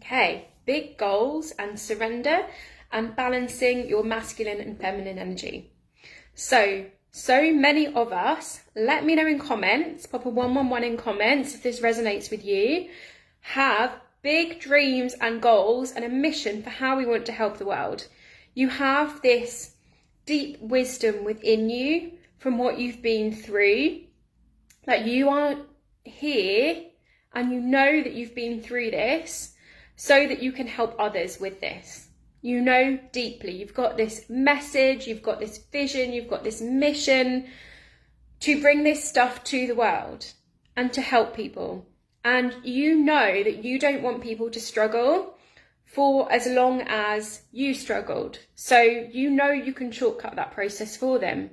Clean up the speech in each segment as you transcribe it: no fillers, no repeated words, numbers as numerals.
Okay, big goals and surrender and balancing your masculine and feminine energy. So many of us, let me know in comments, pop a 111 in comments if this resonates with you, have big dreams and goals and a mission for how we want to help the world. You have this deep wisdom within you from what you've been through, that you are here and you know that you've been through this so that you can help others with this. You know deeply, you've got this message, you've got this vision, you've got this mission to bring this stuff to the world and to help people. And you know that you don't want people to struggle for as long as you struggled. So you know you can shortcut that process for them.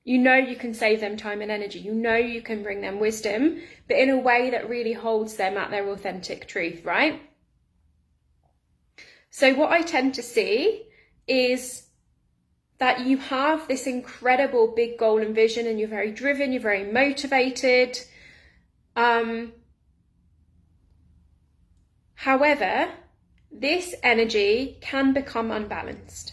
You know you can save them time and energy. You know you can bring them wisdom, but in a way that really holds them at their authentic truth, right? So what I tend to see is that you have this incredible big goal and vision, and you're very driven, you're very motivated. However, this energy can become unbalanced,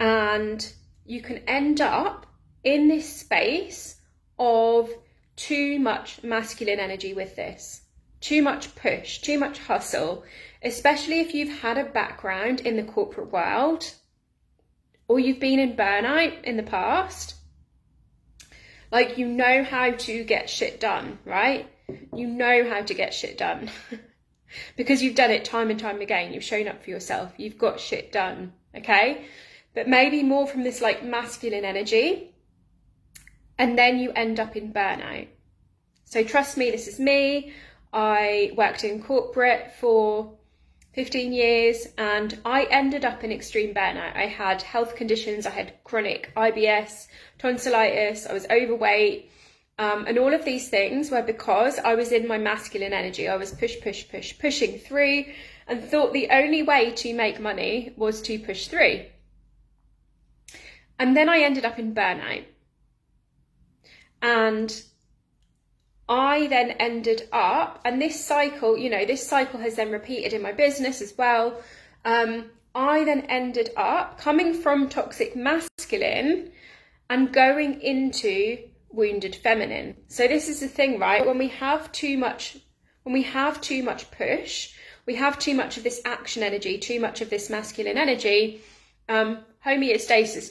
and you can end up in this space of too much masculine energy with this, too much push, too much hustle, especially if you've had a background in the corporate world or you've been in burnout in the past. Like, you know how to get shit done, right? You know how to get shit done because you've done it time and time again. You've shown up for yourself. You've got shit done, okay? But maybe more from this like masculine energy, and then you end up in burnout. So trust me, this is me. I worked in corporate for 15 years and I ended up in extreme burnout. I had health conditions, I had chronic IBS, tonsillitis, I was overweight, and all of these things were because I was in my masculine energy. I was pushing through and thought the only way to make money was to push through. And then I ended up in burnout. And I then ended up, and this cycle, this cycle has then repeated in my business as well. I then ended up coming from toxic masculine and going into wounded feminine. So this is the thing, right? When we have too much push, we have too much of this action energy, too much of this masculine energy, homeostasis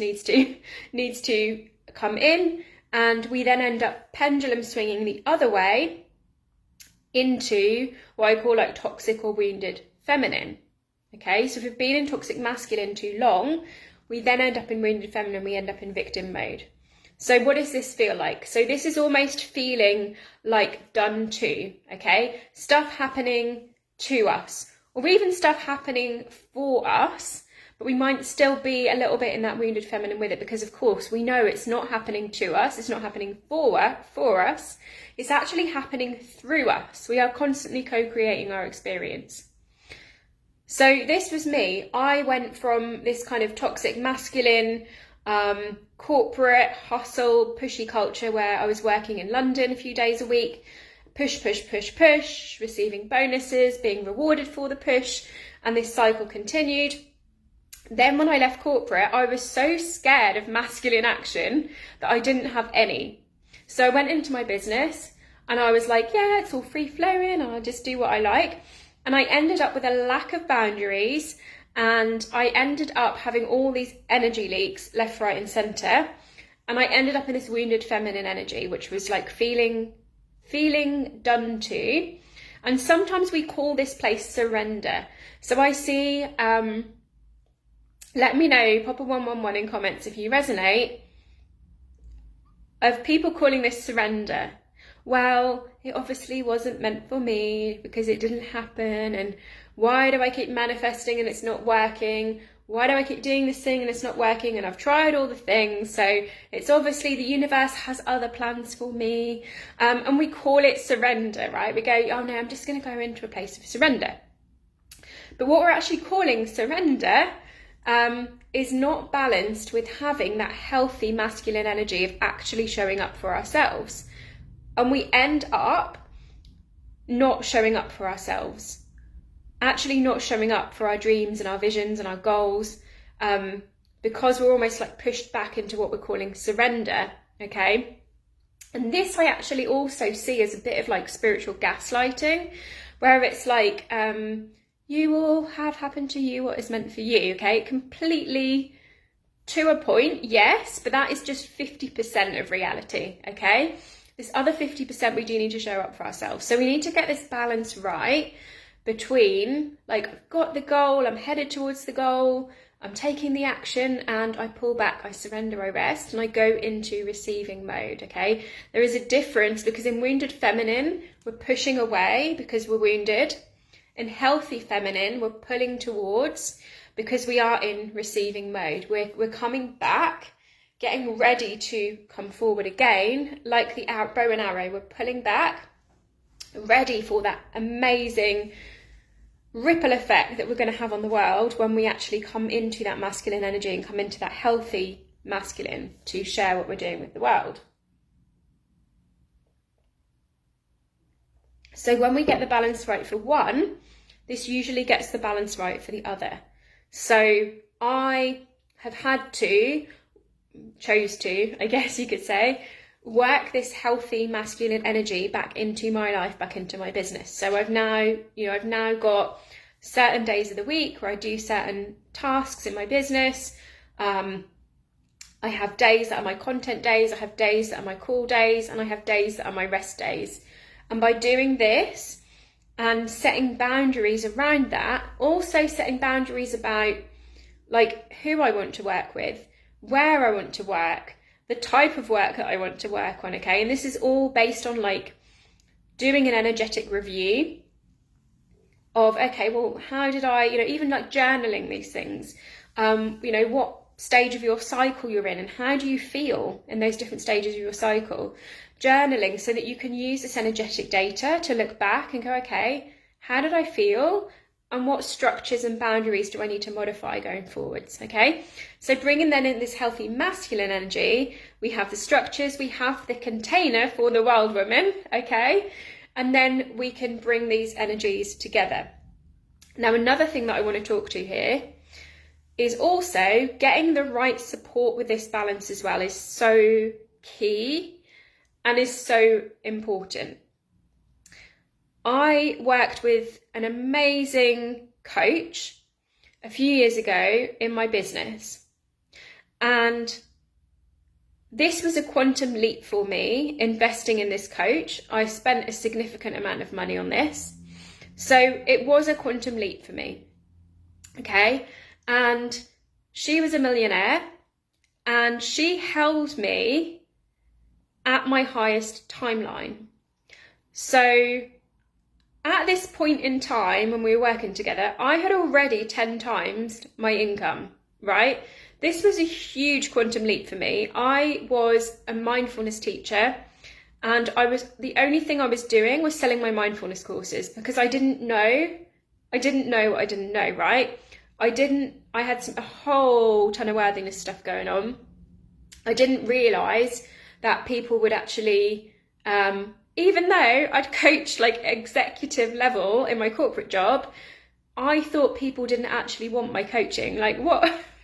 needs to come in. And we then end up pendulum swinging the other way into what I call like toxic or wounded feminine. Okay, so if we've been in toxic masculine too long, we then end up in wounded feminine, we end up in victim mode. So what does this feel like? So this is almost feeling like done to, okay? Stuff happening to us, or even stuff happening for us, but we might still be a little bit in that wounded feminine with it, because of course we know it's not happening to us, it's not happening for us, it's actually happening through us. We are constantly co-creating our experience. So this was me. I went from this kind of toxic masculine, corporate hustle, pushy culture where I was working in London a few days a week, push, receiving bonuses, being rewarded for the push, and this cycle continued. Then when I left corporate, I was so scared of masculine action that I didn't have any. So I went into my business and I was like, yeah, it's all free flowing and I'll just do what I like. And I ended up with a lack of boundaries, and I ended up having all these energy leaks left, right and centre. And I ended up in this wounded feminine energy, which was like feeling done to. And sometimes we call this place surrender. So I see, let me know, pop a 111 in comments if you resonate, of people calling this surrender. Well, it obviously wasn't meant for me because it didn't happen, and why do I keep manifesting and it's not working? Why do I keep doing this thing and it's not working, and I've tried all the things, so it's obviously the universe has other plans for me. And we call it surrender, right? We go, oh no, I'm just going to go into a place of surrender. But what we're actually calling surrender is not balanced with having that healthy masculine energy of actually showing up for ourselves. And we end up not showing up for ourselves. actually not showing up for our dreams and our visions and our goals, because we're almost like pushed back into what we're calling surrender, okay? And this I actually also see as a bit of like spiritual gaslighting, where it's like, you will have happened to you what is meant for you, okay? Completely to a point, yes, but that is just 50% of reality, okay? This other 50% we do need to show up for ourselves. So we need to get this balance right between like, I've got the goal, I'm headed towards the goal, I'm taking the action, and I pull back, I surrender, I rest, and I go into receiving mode, okay? There is a difference, because in wounded feminine, we're pushing away because we're wounded. In healthy feminine, we're pulling towards because we are in receiving mode. We're coming back, getting ready to come forward again, like the bow and arrow. We're pulling back, ready for that amazing ripple effect that we're going to have on the world when we actually come into that masculine energy and come into that healthy masculine to share what we're doing with the world. So when we get the balance right for one, this usually gets the balance right for the other. So I have chose to, I guess you could say, work this healthy masculine energy back into my life, back into my business. So I've now got certain days of the week where I do certain tasks in my business. I have days that are my content days, I have days that are my call days, and I have days that are my rest days. And by doing this and setting boundaries around that, also setting boundaries about like who I want to work with, where I want to work, the type of work that I want to work on, okay? And this is all based on like doing an energetic review of, okay, well, how did I, even like journaling these things, what stage of your cycle you're in and how do you feel in those different stages of your cycle. Journaling so that you can use this energetic data to look back and go, okay, how did I feel? And what structures and boundaries do I need to modify going forwards, okay? So bringing then in this healthy masculine energy, we have the structures, we have the container for the wild woman, okay? And then we can bring these energies together. Now, another thing that I want to talk to here is also getting the right support with this balance as well is so key and is so important. I worked with an amazing coach a few years ago in my business, and this was a quantum leap for me, investing in this coach. I spent a significant amount of money on this, so it was a quantum leap for me, okay? And she was a millionaire, and she held me at my highest timeline. So at this point in time when we were working together, I had already 10 times my income, right? This was a huge quantum leap for me. I was a mindfulness teacher, and the only thing I was doing was selling my mindfulness courses because I didn't know what I didn't know, right? I had a whole ton of worthiness stuff going on. I didn't realise that people would actually, even though I'd coached like executive level in my corporate job, I thought people didn't actually want my coaching. Like what?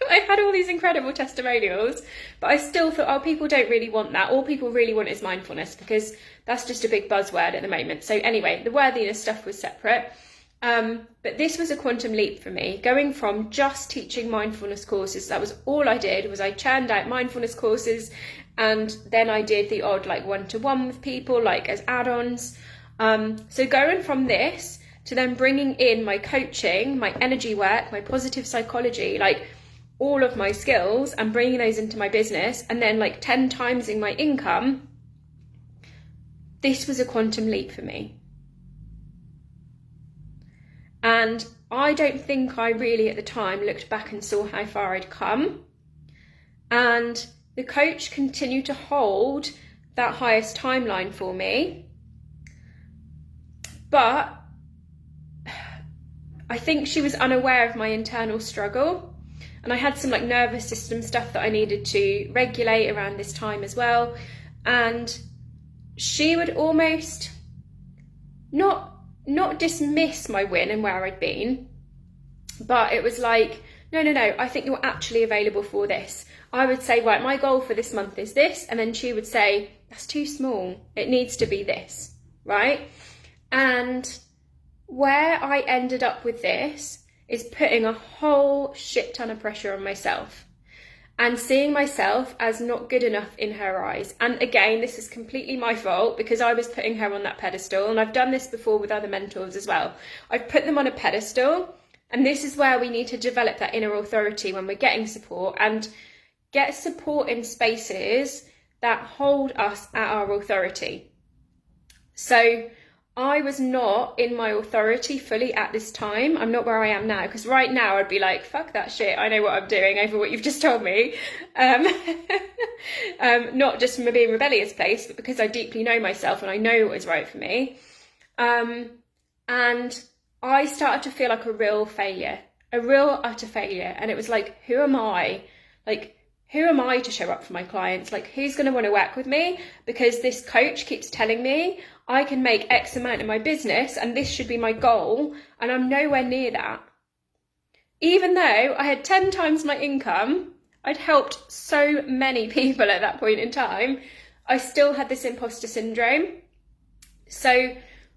I had all these incredible testimonials, but I still thought, oh, people don't really want that. All people really want is mindfulness because that's just a big buzzword at the moment. So anyway, the worthiness stuff was separate. But this was a quantum leap for me, going from just teaching mindfulness courses. That was all I did, was I churned out mindfulness courses, and then I did the odd like one-to-one with people, like as add-ons. So going from this to then bringing in my coaching, my energy work, my positive psychology, like all of my skills, and bringing those into my business, and then like 10 timesing my income, this was a quantum leap for me. And I don't think I really at the time looked back and saw how far I'd come. And the coach continued to hold that highest timeline for me. But I think she was unaware of my internal struggle. And I had some like nervous system stuff that I needed to regulate around this time as well. And she would almost not not dismiss my win and where I'd been, but it was like, no, I think you're actually available for this. I would say, right, my goal for this month is this. And then she would say, that's too small. It needs to be this, right? And where I ended up with this is putting a whole shit ton of pressure on myself and seeing myself as not good enough in her eyes. And again, this is completely my fault because I was putting her on that pedestal, and I've done this before with other mentors as well. I've put them on a pedestal, and this is where we need to develop that inner authority when we're getting support, and get support in spaces that hold us at our authority. So I was not in my authority fully at this time. I'm not where I am now, because right now I'd be like, fuck that shit, I know what I'm doing over what you've just told me. Not just from a being rebellious place, but because I deeply know myself and I know what is right for me. And I started to feel like a real failure, a real utter failure. And it was like, who am I? Like, who am I to show up for my clients? Like, who's going to want to work with me? Because this coach keeps telling me I can make X amount in my business and this should be my goal, and I'm nowhere near that. Even though I had 10 times my income, I'd helped so many people at that point in time, I still had this imposter syndrome. So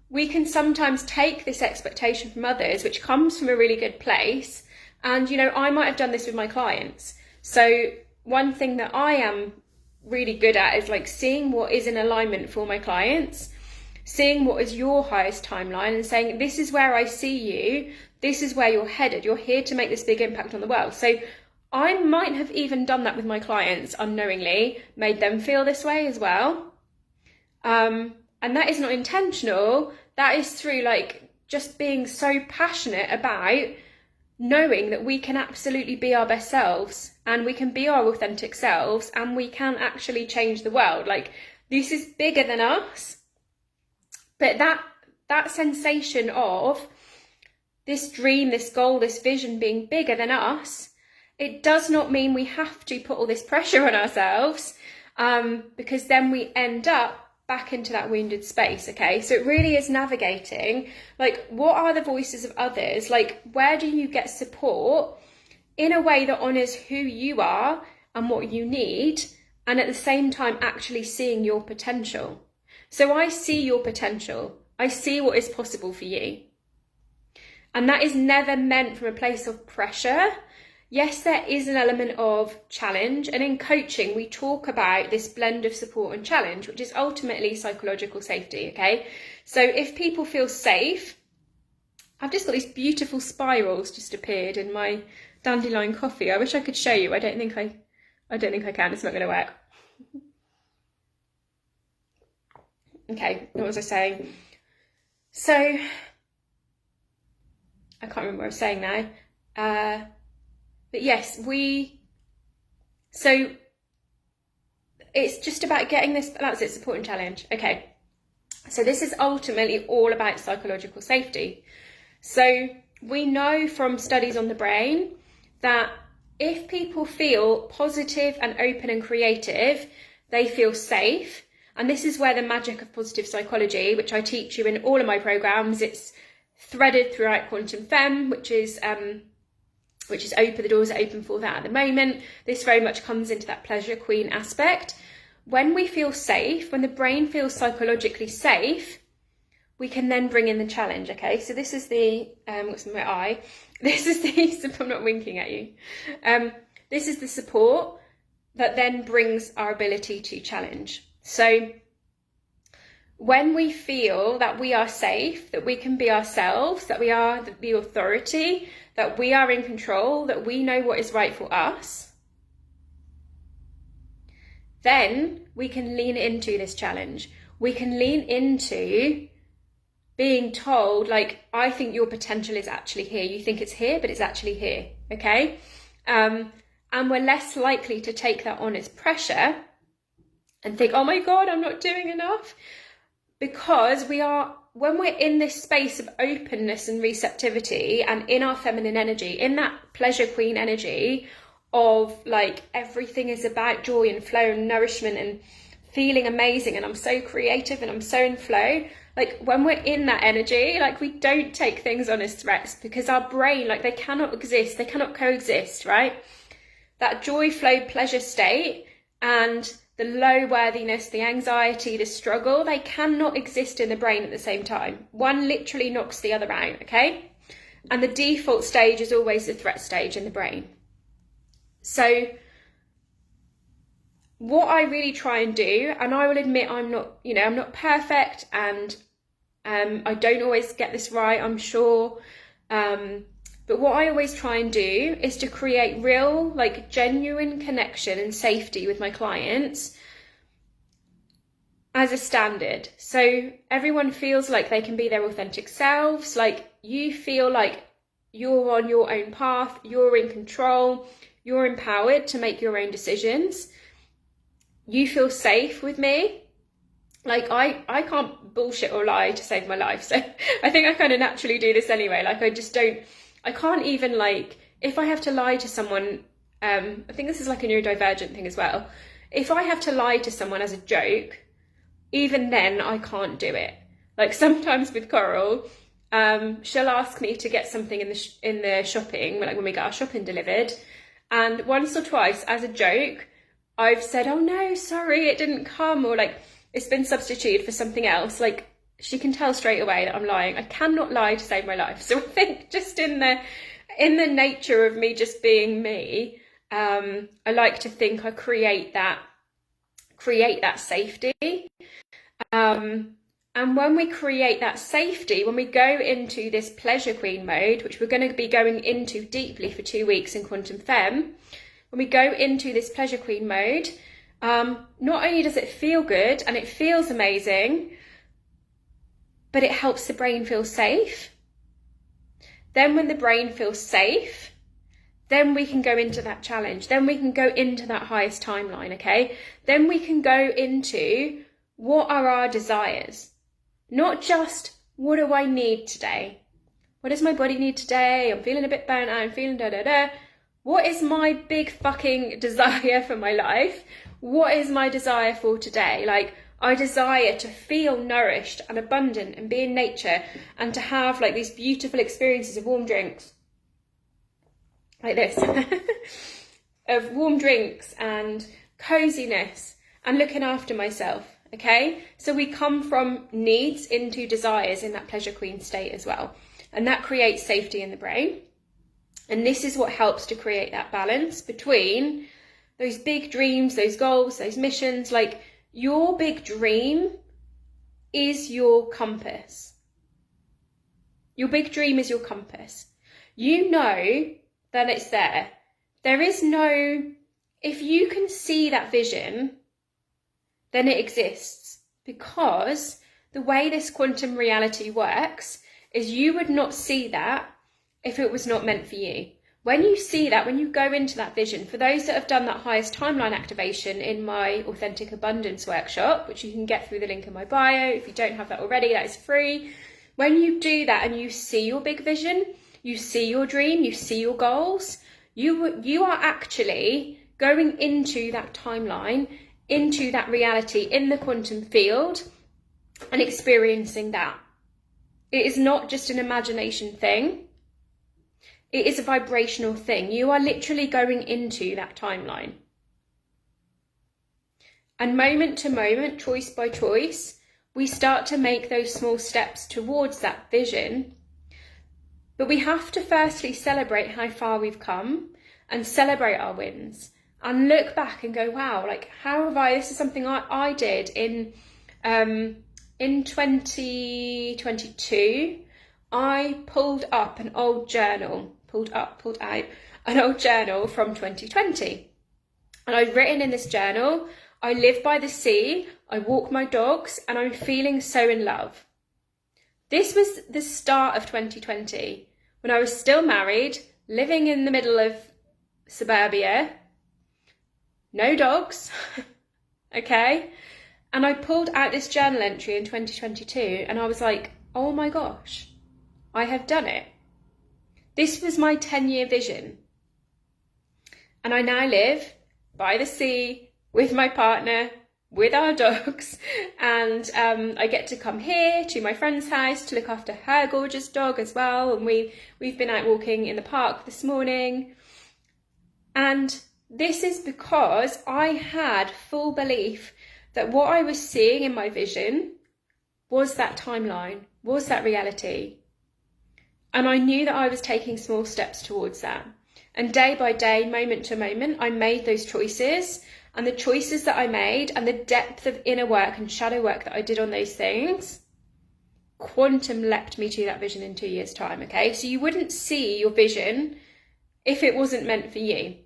we can sometimes take this expectation from others, which comes from a really good place. And, you know, I might have done this with my clients. So one thing that I am really good at is like seeing what is in alignment for my clients, seeing what is your highest timeline and saying, this is where I see you, this is where you're headed, you're here to make this big impact on the world. So I might have even done that with my clients unknowingly, made them feel this way as well. And that is not intentional. That is through like just being so passionate about knowing that we can absolutely be our best selves and we can be our authentic selves and we can actually change the world. Like, this is bigger than us. But that sensation of this dream, this goal, this vision being bigger than us, it does not mean we have to put all this pressure on ourselves, because then we end up back into that wounded space, okay? So it really is navigating, like, what are the voices of others? Like, where do you get support in a way that honours who you are and what you need, and at the same time actually seeing your potential? So I see your potential. I see what is possible for you. And that is never meant from a place of pressure. Yes, there is an element of challenge. And in coaching, we talk about this blend of support and challenge, which is ultimately psychological safety, okay? So if people feel safe, I've just got these beautiful spirals just appeared in my dandelion coffee. I wish I could show you. I don't think I can. It's not going to work. Okay, what was I saying? So, I can't remember what I was saying now. But yes, so it's just about getting this, that's it, support and challenge. Okay, so this is ultimately all about psychological safety. So we know from studies on the brain that if people feel positive and open and creative, they feel safe. And this is where the magic of positive psychology, which I teach you in all of my programs, it's threaded throughout Quantum Femme, which is open. The doors are open for that at the moment. This very much comes into that pleasure queen aspect. When we feel safe, when the brain feels psychologically safe, we can then bring in the challenge. Okay, so this is the what's in my eye? This is the. I'm not winking at you. This is the support that then brings our ability to challenge. So when we feel that we are safe, that we can be ourselves, that we are the authority, that we are in control, that we know what is right for us, then we can lean into this challenge. We can lean into being told, like, I think your potential is actually here. You think it's here, but it's actually here, okay? And we're less likely to take that on as pressure and think, oh my God, I'm not doing enough. Because when we're in this space of openness and receptivity and in our feminine energy, in that pleasure queen energy of like everything is about joy and flow and nourishment and feeling amazing and I'm so creative and I'm so in flow, like when we're in that energy, like we don't take things on as threats, because our brain, like they cannot exist, they cannot coexist, right? That joy, flow, pleasure state and the low worthiness, the anxiety, the struggle, they cannot exist in the brain at the same time. One literally knocks the other out, okay? And the default stage is always the threat stage in the brain. So what I really try and do, and I will admit I'm not perfect, and I don't always get this right, I'm sure. But what I always try and do is to create real, like genuine connection and safety with my clients as a standard. So everyone feels like they can be their authentic selves, like you feel like you're on your own path, you're in control, you're empowered to make your own decisions. You feel safe with me. Like I can't bullshit or lie to save my life. So I think I kind of naturally do this anyway. Like I can't even, like, if I have to lie to someone, I think this is like a neurodivergent thing as well. If I have to lie to someone as a joke, even then I can't do it. Like sometimes with Coral, she'll ask me to get something in the shopping, like when we get our shopping delivered. And once or twice as a joke, I've said, oh no, sorry, it didn't come, or like it's been substituted for something else. Like she can tell straight away that I'm lying. I cannot lie to save my life. So I think just in the nature of me just being me, I like to think I create that safety. And when we create that safety, when we go into this pleasure queen mode, which we're going to be going into deeply for 2 weeks in Quantum Femme, when we go into this pleasure queen mode, not only does it feel good and it feels amazing, but it helps the brain feel safe. Then when the brain feels safe, then we can go into that challenge. Then we can go into that highest timeline, okay? Then we can go into what are our desires? Not just what do I need today? What does my body need today? I'm feeling a bit burnt out, I'm feeling da-da-da. What is my big fucking desire for my life? What is my desire for today? Like, I desire to feel nourished and abundant and be in nature and to have like these beautiful experiences of warm drinks. Like this. Of warm drinks and coziness and looking after myself, okay? So we come from needs into desires in that pleasure queen state as well. And that creates safety in the brain. And this is what helps to create that balance between those big dreams, those goals, those missions. Like, your big dream is your compass. Your big dream is your compass. You know that it's there. There is no, if you can see that vision, then it exists. Because the way this quantum reality works is you would not see that if it was not meant for you. When you see that, when you go into that vision, for those that have done that highest timeline activation in my Authentic Abundance workshop, which you can get through the link in my bio, if you don't have that already, that is free. When you do that and you see your big vision, you see your dream, you see your goals, you are actually going into that timeline, into that reality in the quantum field and experiencing that. It is not just an imagination thing. It is a vibrational thing. You are literally going into that timeline. And moment to moment, choice by choice, we start to make those small steps towards that vision. But we have to firstly celebrate how far we've come and celebrate our wins and look back and go, wow, like how have this is something I did in 2022. I pulled out an old journal from 2020. And I've written in this journal, I live by the sea, I walk my dogs, and I'm feeling so in love. This was the start of 2020, when I was still married, living in the middle of suburbia, no dogs, okay? And I pulled out this journal entry in 2022, and I was like, oh my gosh, I have done it. This was my 10-year vision. And I now live by the sea, with my partner, with our dogs, and I get to come here to my friend's house to look after her gorgeous dog as well, and we've been out walking in the park this morning. And this is because I had full belief that what I was seeing in my vision was that timeline, was that reality. And I knew that I was taking small steps towards that. And day by day, moment to moment, I made those choices. And the choices that I made and the depth of inner work and shadow work that I did on those things, quantum leapt me to that vision in 2 years' time, okay? So you wouldn't see your vision if it wasn't meant for you.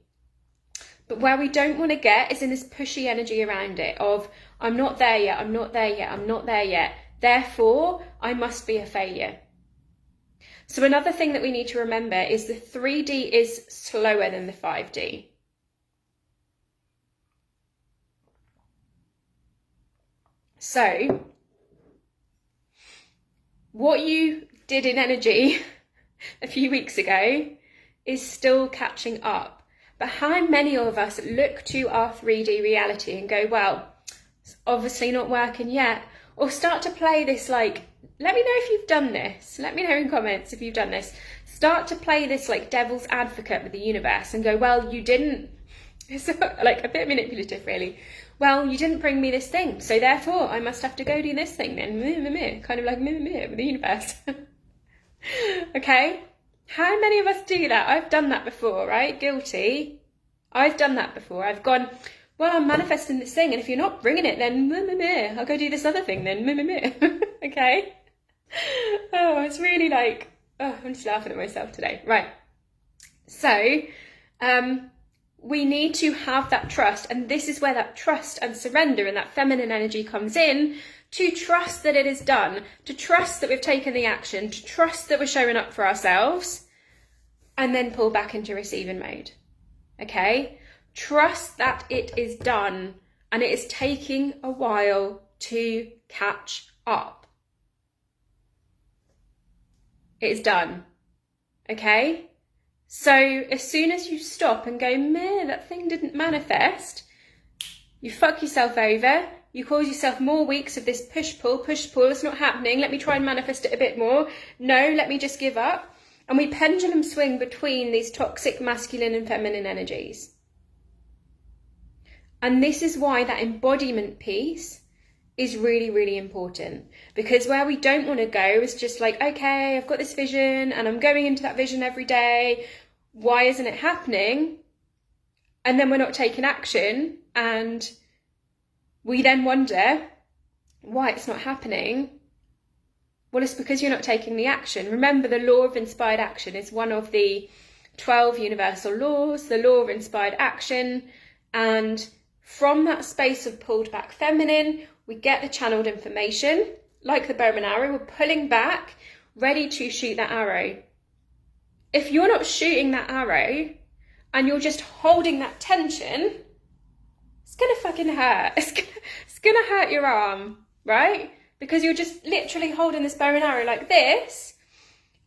But where we don't want to get is in this pushy energy around it of, I'm not there yet, I'm not there yet, I'm not there yet. Therefore, I must be a failure. So another thing that we need to remember is the 3D is slower than the 5D. So, what you did in energy a few weeks ago is still catching up. But how many of us look to our 3D reality and go, well, it's obviously not working yet? Or start to play this like, let me know if you've done this. Let me know in comments if you've done this. Start to play this like devil's advocate with the universe and go, well, you didn't. It's like a bit manipulative, really. Well, you didn't bring me this thing, so therefore I must have to go do this thing then. Kind of like with the universe. Okay? How many of us do that? I've done that before, right? Guilty. I've done that before. I've gone, well, I'm manifesting this thing, and if you're not bringing it, then I'll go do this other thing then. Okay? Oh, it's really like, I'm just laughing at myself today. Right. So, we need to have that trust, and this is where that trust and surrender and that feminine energy comes in, to trust that it is done, to trust that we've taken the action, to trust that we're showing up for ourselves, and then pull back into receiving mode. Okay? Trust that it is done, and it is taking a while to catch up. It is done. Okay? So as soon as you stop and go, meh, that thing didn't manifest, you fuck yourself over, you cause yourself more weeks of this push-pull, it's not happening, let me try and manifest it a bit more, no, let me just give up. And we pendulum swing between these toxic masculine and feminine energies. And this is why that embodiment piece is really, really important, because where we don't want to go is just like, okay, I've got this vision and I'm going into that vision every day. Why isn't it happening? And then we're not taking action, and we then wonder why it's not happening. Well, it's because you're not taking the action. Remember, the law of inspired action is one of the 12 universal laws, the law of inspired action. And from that space of pulled back feminine, we get the channeled information, like the bow and arrow, we're pulling back, ready to shoot that arrow. If you're not shooting that arrow and you're just holding that tension, it's going to fucking hurt. It's going to hurt your arm, right? Because you're just literally holding this bow and arrow like this,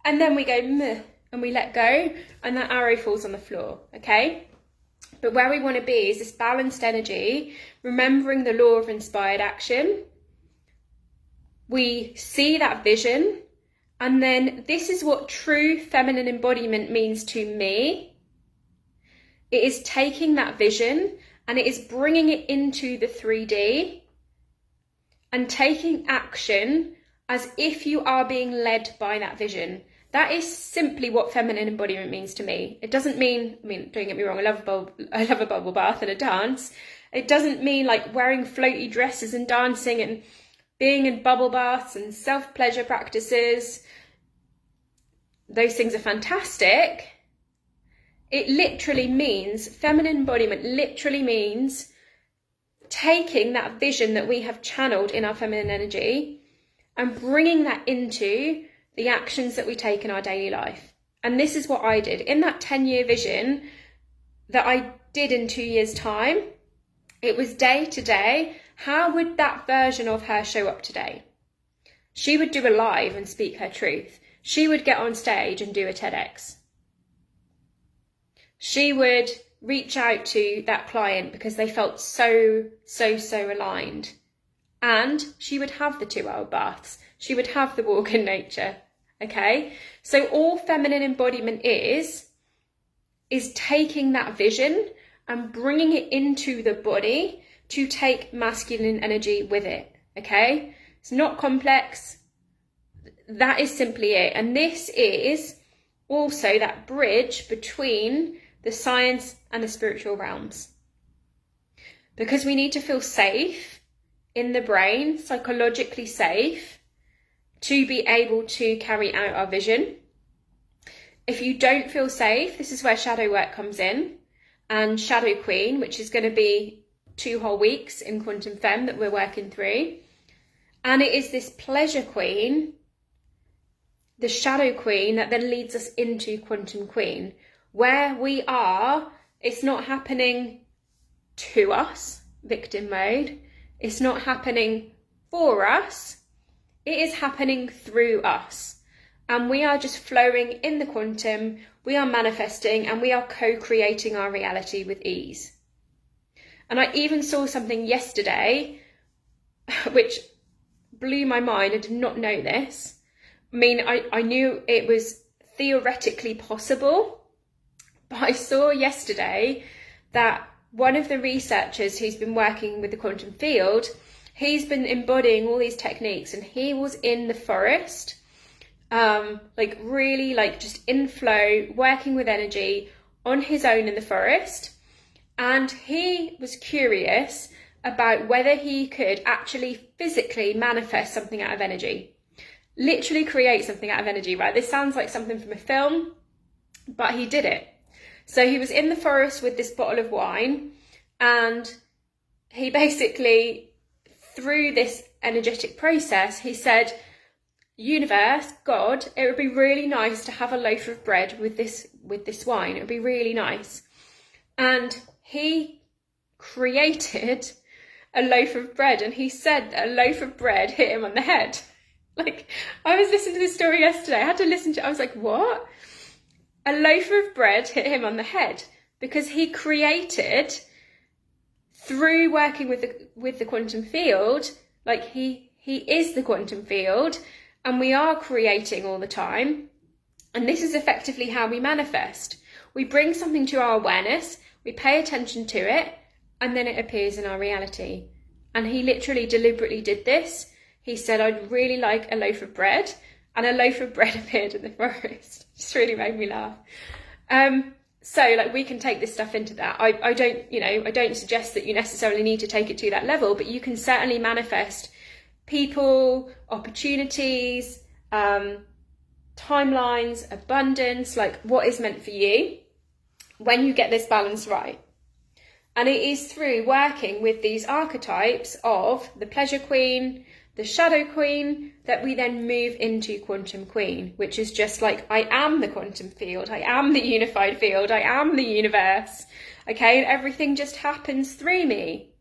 and then we go, meh, and we let go, and that arrow falls on the floor, okay? But where we want to be is this balanced energy, remembering the law of inspired action. We see that vision, and then this is what true feminine embodiment means to me. It is taking that vision and it is bringing it into the 3D and taking action as if you are being led by that vision. That is simply what feminine embodiment means to me. It doesn't mean, don't get me wrong, I love a bubble bath and a dance. It doesn't mean like wearing floaty dresses and dancing and being in bubble baths and self-pleasure practices. Those things are fantastic. It literally means, feminine embodiment literally means taking that vision that we have channeled in our feminine energy and bringing that into the actions that we take in our daily life. And this is what I did. In that 10-year vision that I did in 2 years' time, it was day to day. How would that version of her show up today? She would do a live and speak her truth. She would get on stage and do a TEDx. She would reach out to that client because they felt so aligned. And she would have the 2-hour baths. She would have the walk in nature. Okay? So all feminine embodiment is taking that vision and bringing it into the body to take masculine energy with it. Okay? It's not complex. That is simply it. And this is also that bridge between the science and the spiritual realms. Because we need to feel safe in the brain, psychologically safe, to be able to carry out our vision. If you don't feel safe, this is where shadow work comes in. And Shadow Queen, which is going to be 2 whole weeks in Quantum Femme that we're working through. And it is this pleasure queen, the Shadow Queen, that then leads us into Quantum Queen, where we are, it's not happening to us, victim mode. It's not happening for us. It is happening through us. And we are just flowing in the quantum, we are manifesting, and we are co-creating our reality with ease. And I even saw something yesterday, which blew my mind. I did not know this. I mean, I knew it was theoretically possible, but I saw yesterday that one of the researchers who's been working with the quantum field, he's been embodying all these techniques, and he was in the forest, really just in flow, working with energy on his own in the forest. And he was curious about whether he could actually physically manifest something out of energy. Literally create something out of energy, right? This sounds like something from a film, but he did it. So he was in the forest with this bottle of wine, and he basically, through this energetic process, he said, universe, God, it would be really nice to have a loaf of bread with this wine. It would be really nice. And he created a loaf of bread, and he said that a loaf of bread hit him on the head. I was listening to this story yesterday. I had to listen to it. I was like, what? A loaf of bread hit him on the head because he created, through working with the quantum field, he is the quantum field, and we are creating all the time. And this is effectively how we manifest. We bring something to our awareness, we pay attention to it, and then it appears in our reality. And he literally deliberately did this. He said, I'd really like a loaf of bread, and a loaf of bread appeared in the forest. It just really made me laugh. So we can take this stuff into that. I don't suggest that you necessarily need to take it to that level, but you can certainly manifest people, opportunities, timelines, abundance, what is meant for you when you get this balance right. And it is through working with these archetypes of the pleasure queen, the shadow queen, that we then move into quantum queen, which is just I am the quantum field, I am the unified field, I am the universe, okay? And everything just happens through me,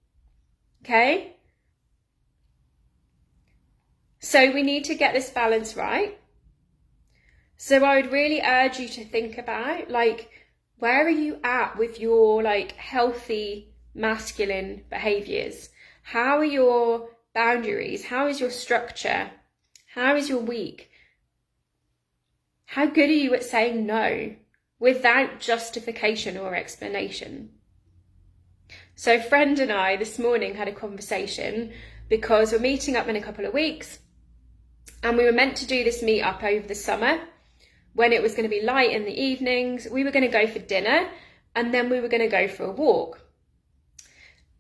okay? So we need to get this balance right. So I would really urge you to think about, where are you at with your, healthy masculine behaviours? How are your boundaries? How is your structure? How is your week? How good are you at saying no without justification or explanation? So a friend and I this morning had a conversation because we're meeting up in a couple of weeks, and we were meant to do this meet up over the summer when it was going to be light in the evenings. We were going to go for dinner, and then we were going to go for a walk.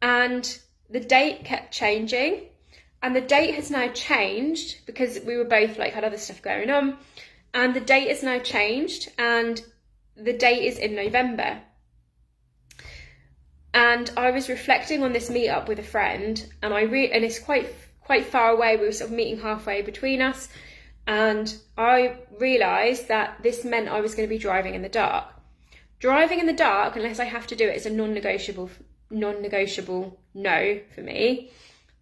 And the date kept changing, and the date has now changed because we were both had other stuff going on, and the date has now changed, and the date is in November. And I was reflecting on this meet up with a friend, and and it's quite far away. We were sort of meeting halfway between us, and I realised that this meant I was going to be driving in the dark. Driving in the dark, unless I have to do it, is a non-negotiable no for me.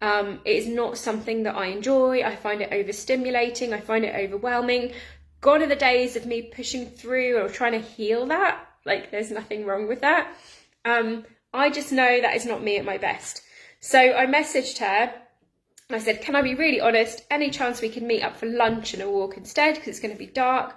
It is not something that I enjoy. I find it overstimulating. I find it overwhelming. Gone are the days of me pushing through or trying to heal that. There's nothing wrong with that. I just know that is not me at my best. So I messaged her. I said, can I be really honest? Any chance we can meet up for lunch and a walk instead, because it's going to be dark?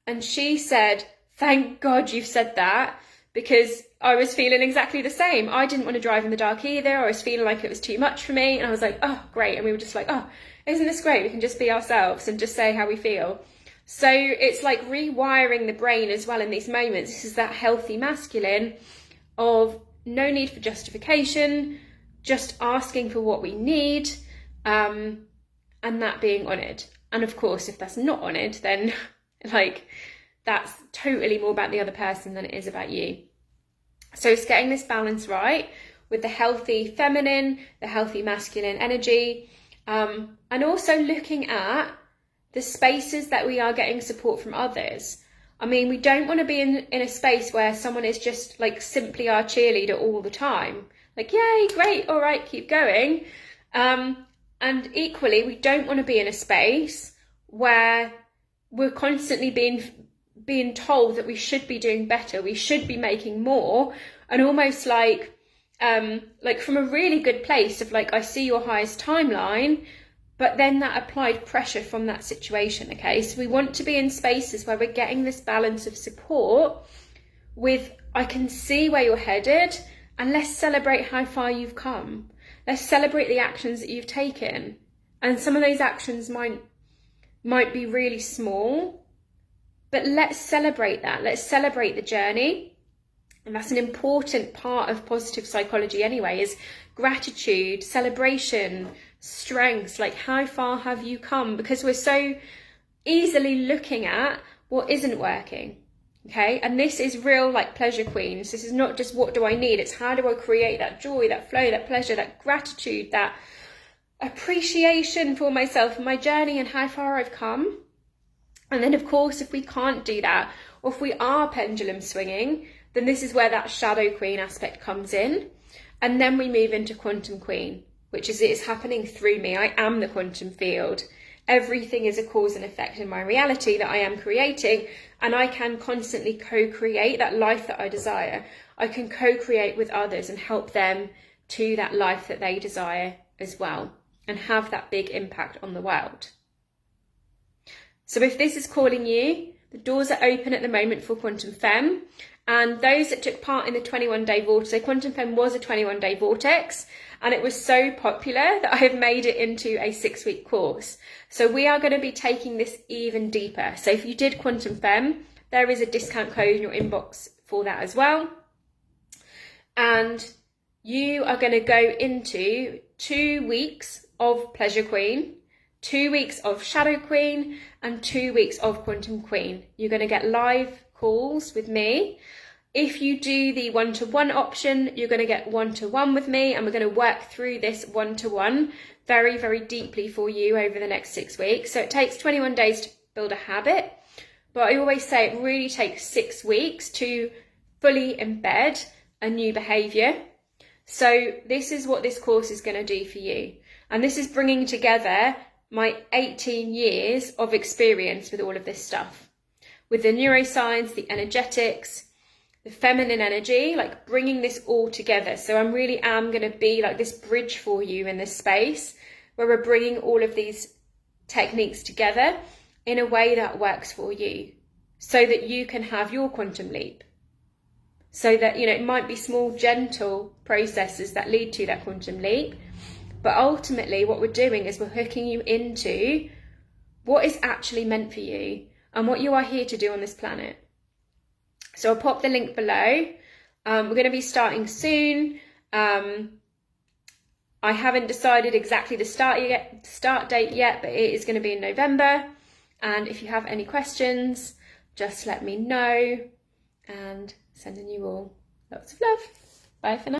And she said, thank God you've said that, because I was feeling exactly the same. I didn't want to drive in the dark either. I was feeling like it was too much for me. And I was like, oh, great. And we were just like, oh, isn't this great? We can just be ourselves and just say how we feel. So it's like rewiring the brain as well in these moments. This is that healthy masculine of no need for justification, just asking for what we need, and that being honoured. And of course, if that's not honoured, then like that's totally more about the other person than it is about you. So it's getting this balance right with the healthy feminine, the healthy masculine energy, and also looking at the spaces that we are getting support from others. I mean, we don't want to be in a space where someone is just like simply our cheerleader all the time. Like, yay, great, all right, keep going. And equally, we don't want to be in a space where we're constantly being told that we should be doing better, we should be making more, and almost like from a really good place of like, I see your highest timeline, but then that applied pressure from that situation, okay? So we want to be in spaces where we're getting this balance of support with, I can see where you're headed, and let's celebrate how far you've come. Let's celebrate the actions that you've taken. And some of those actions might be really small, but let's celebrate that. Let's celebrate the journey. And that's an important part of positive psychology anyway, is gratitude, celebration, strengths, like how far have you come? Because we're so easily looking at what isn't working. Okay, and this is real like pleasure queens. This is not just what do I need, it's how do I create that joy, that flow, that pleasure, that gratitude, that appreciation for myself and my journey and how far I've come. And then of course, if we can't do that, or if we are pendulum swinging, then this is where that shadow queen aspect comes in. And then we move into quantum queen, which is it's happening through me. I am the quantum field. Everything is a cause and effect in my reality that I am creating, and I can constantly co-create that life that I desire. I can co-create with others and help them to that life that they desire as well, and have that big impact on the world. So if this is calling you, the doors are open at the moment for Quantum Femme. And those that took part in the 21-day vortex, so Quantum Femme was a 21-day vortex, and it was so popular that I have made it into a 6-week course. So we are going to be taking this even deeper. So if you did Quantum Femme, there is a discount code in your inbox for that as well. And you are going to go into 2 weeks of Pleasure Queen, 2 weeks of Shadow Queen, and 2 weeks of Quantum Queen. You're going to get live calls with me. If you do the one-to-one option, you're going to get one-to-one with me, and we're going to work through this one-to-one very, very deeply for you over the next 6 weeks. So it takes 21 days to build a habit, but I always say it really takes 6 weeks to fully embed a new behavior. So this is what this course is going to do for you. And this is bringing together my 18 years of experience with all of this stuff, with the neuroscience, the energetics, the feminine energy, like bringing this all together. So I really am going to be like this bridge for you in this space where we're bringing all of these techniques together in a way that works for you, so that you can have your quantum leap. So that, you know, it might be small, gentle processes that lead to that quantum leap. But ultimately what we're doing is we're hooking you into what is actually meant for you and what you are here to do on this planet. So I'll pop the link below. We're going to be starting soon. I haven't decided exactly the start date yet, but it is going to be in November. And if you have any questions, just let me know, and sending you all lots of love. Bye for now.